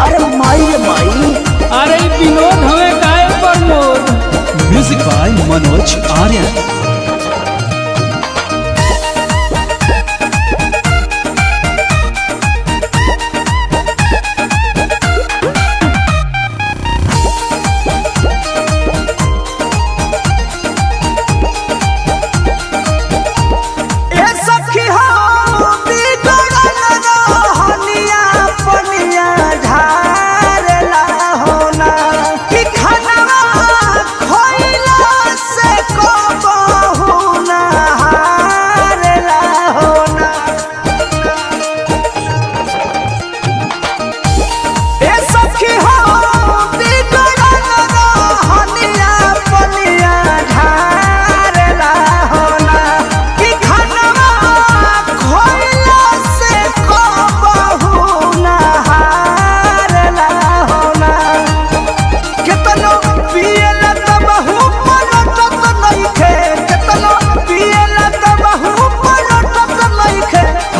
अरे माई रे माई। अरे विनोद हमें काहे प्रमोद। Music by Manoj Aryan.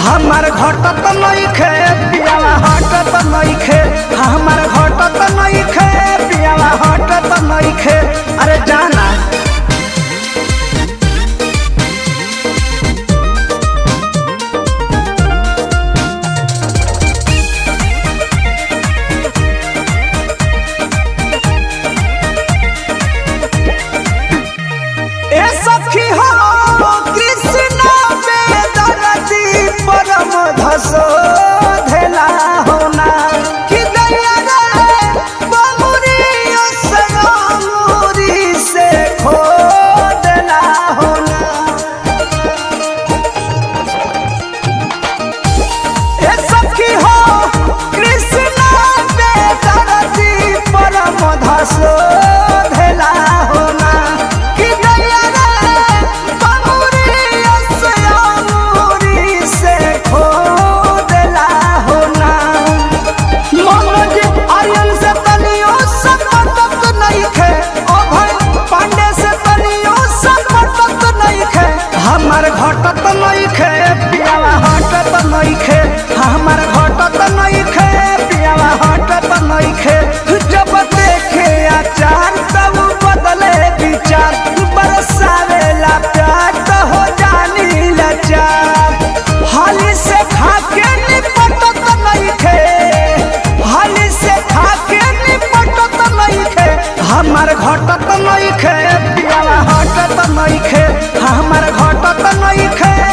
हमार घटत नइखे पियावा हटत नइखे, हमार घटत नइखे पियावा हटत नइखे। अरे जाना ए सखी हो कृष्ण बेदर्दी परम धसो धेला होना कि दैया रे बमुरी असंगुरी से खो देला होना। ए सखी हो कृष्ण बेदर्दी परम धसो